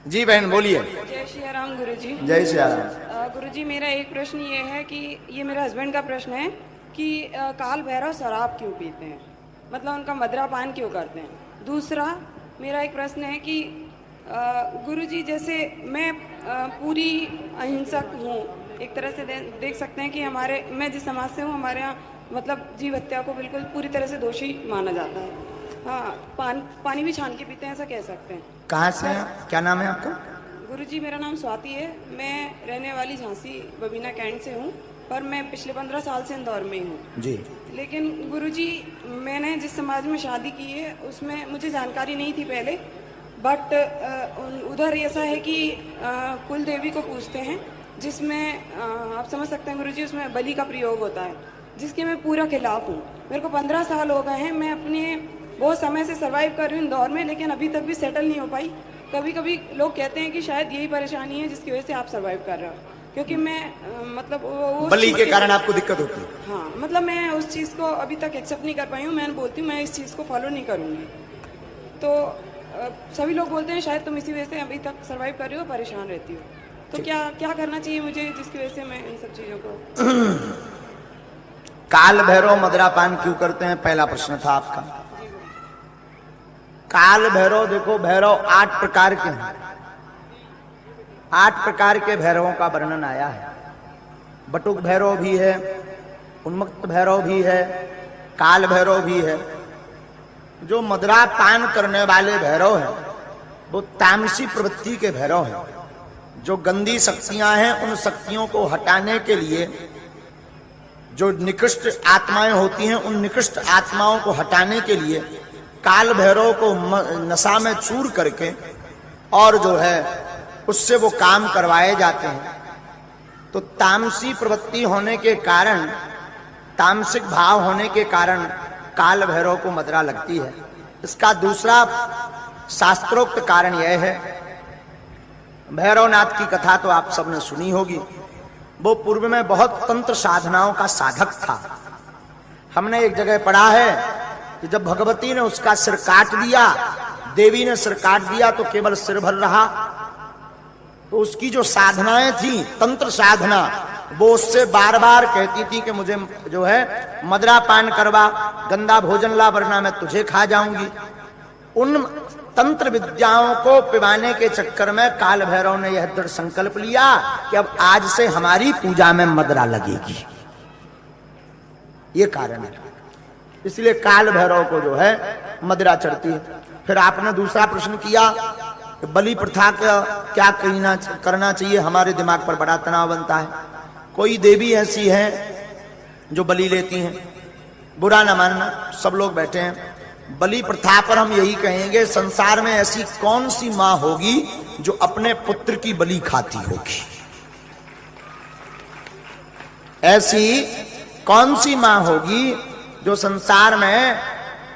जी बहन बोलिए। जय श्री राम गुरुजी। जय श्री राम। गुरुजी मेरा एक प्रश्न ये है कि ये मेरे हस्बैंड का प्रश्न है कि काल भैरव शराब क्यों पीते हैं, मतलब उनका मदिरापान क्यों करते हैं। दूसरा मेरा एक प्रश्न है कि गुरुजी जैसे मैं पूरी अहिंसक हूँ, एक तरह से देख सकते हैं कि मैं जिस समाज से हूँ हमारे यहाँ मतलब जीव हत्या को बिल्कुल पूरी तरह से दोषी माना जाता है। हाँ, पानी भी छान के पीते हैं, ऐसा कह सकते हैं। कहाँ से हैं, क्या नाम है आपका? गुरुजी मेरा नाम स्वाति है, मैं रहने वाली झांसी बबीना कैंट से हूँ, पर मैं पिछले 15 साल से इंदौर में ही हूँ जी। लेकिन गुरुजी मैंने जिस समाज में शादी की है उसमें मुझे जानकारी नहीं थी पहले, बट उधर ऐसा है कि कुल देवी को पूजते हैं, जिसमें आप समझ सकते हैं गुरुजी उसमें बलि का प्रयोग होता है, जिसके मैं पूरा खिलाफ हूँ। मेरे को 15 साल हो गए हैं, मैं अपने बहुत समय से सर्वाइव कर रही हूँ इंदौर में, लेकिन अभी तक भी सेटल नहीं हो पाई। कभी कभी लोग कहते हैं कि शायद यही परेशानी है जिसकी वजह से आप सर्वाइव कर रहे हो, क्योंकि मैं मतलब वो बलि के कारण आपको दिक्कत होती है। हाँ, मतलब मैं उस चीज़ को अभी तक एक्सेप्ट नहीं कर पाई हूँ। मैं बोलती हूँ मैं इस चीज़ को फॉलो नहीं करूँगी, तो सभी लोग बोलते हैं शायद तुम इसी वजह से अभी तक सर्वाइव कर रही हो, परेशान रहती हो, तो क्या करना चाहिए मुझे जिसकी वजह से मैं इन सब चीज़ों को। काल भैरव मदिरापान क्यों करते हैं, पहला प्रश्न था आपका। काल भैरव, देखो भैरव 8 प्रकार के हैं, 8 प्रकार के भैरवों का वर्णन आया है। बटुक भैरव भी है, उन्मत्त भैरव भी है, काल भैरव भी है। जो मदिरापान करने वाले भैरव हैं वो तामसी प्रवृत्ति के भैरव हैं। जो गंदी शक्तियां हैं उन शक्तियों को हटाने के लिए जो निकृष्ट आत्माएं होती हैं उन निकृष्ट आत्माओं को हटाने के लिए काल भैरव को नशा में चूर करके और जो है उससे वो काम करवाए जाते हैं। तो तामसी प्रवृत्ति होने के कारण, तामसिक भाव होने के कारण काल भैरव को मदिरा लगती है। इसका दूसरा शास्त्रोक्त कारण यह है, भैरवनाथ की कथा तो आप सबने सुनी होगी। वो पूर्व में बहुत तंत्र साधनाओं का साधक था। हमने एक जगह पढ़ा है कि जब भगवती ने उसका सिर काट दिया, देवी ने सिर काट दिया, तो केवल सिर भर रहा। तो उसकी जो साधनाएं थी तंत्र साधना, वो उससे बार बार कहती थी कि मुझे जो है मदिरापान करवा, गंदा भोजन ला, वरना मैं तुझे खा जाऊंगी। उन तंत्र विद्याओं को पिवाने के चक्कर में काल भैरव ने यह दृढ़ संकल्प लिया कि अब आज से हमारी पूजा में मदिरा लगेगी। ये कारण है, इसलिए काल भैरव को जो है मदिरा चढ़ती है। फिर आपने दूसरा प्रश्न किया कि बलि प्रथा का क्या करना चाहिए। हमारे दिमाग पर बड़ा तनाव बनता है। कोई देवी ऐसी है जो बलि लेती हैं, बुरा ना मानना, सब लोग बैठे हैं। बलि प्रथा पर हम यही कहेंगे, संसार में ऐसी कौन सी मां होगी जो अपने पुत्र की बलि खाती होगी? ऐसी कौन सी मां होगी जो संसार में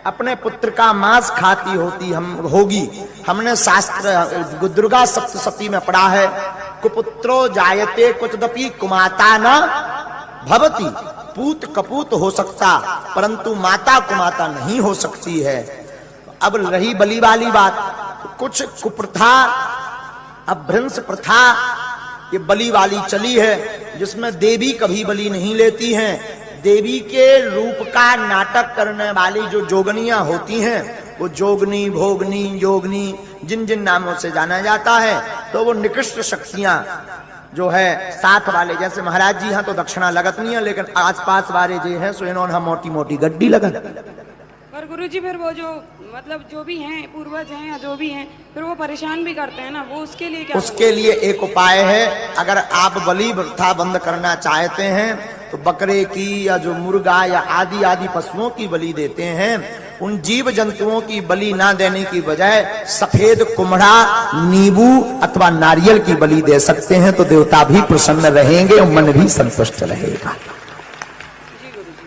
अपने पुत्र का मांस खाती होगी? हमने शास्त्र दुर्गा सप्तशती में पढ़ा है, कुपुत्रो जायते कुतदपि कुमाता न भवति। पूत कपूत हो सकता परंतु माता कुमाता नहीं हो सकती है। अब रही बलि वाली बात, कुछ कुप्रथा, अभ्रंश प्रथा ये बलि वाली चली है, जिसमें देवी कभी बलि नहीं लेती हैं। देवी के रूप का नाटक करने वाली जो जोगनियां होती हैं, वो जोगनी, भोगनी, योगनी, जिन जिन नामों से जाना जाता है, तो वो निकृष्ट शक्तियां जो है साथ वाले, जैसे महाराज जी हैं तो दक्षिणा लगत नहीं है, लेकिन आसपास वाले जो हैं सो इन्होंने हम मोटी मोटी गड्डी लगन। पर गुरुजी फिर वो जो मतलब जो भी हैं पूर्वज हैं या जो भी हैं, फिर वो परेशान भी करते हैं ना, वो उसके लिए क्या? उसके लिए एक उपाय है। अगर आप बलि प्रथा बंद करना चाहते हैं तो बकरे की या जो मुर्गा या आदि आदि पशुओं की बलि देते हैं, उन जीव जंतुओं की बलि ना देने की बजाय सफेद कुम्हड़ा, नींबू अथवा नारियल की बलि दे सकते हैं, तो देवता भी प्रसन्न रहेंगे और मन भी संतुष्ट रहेगा।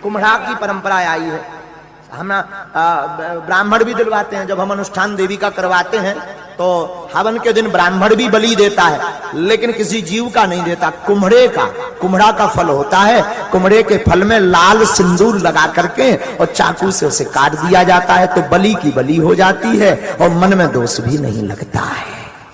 कुम्हड़ा की परंपरा आई है, हम ब्राह्मण भी दिलवाते हैं। जब हम अनुष्ठान देवी का करवाते हैं तो हवन के दिन ब्राह्मण भी बलि देता है, लेकिन किसी जीव का नहीं देता, कुम्हड़ा का फल होता है। कुम्हड़े के फल में लाल सिंदूर लगा करके और चाकू से उसे काट दिया जाता है, तो बलि की बलि हो जाती है और मन में दोष भी नहीं लगता है।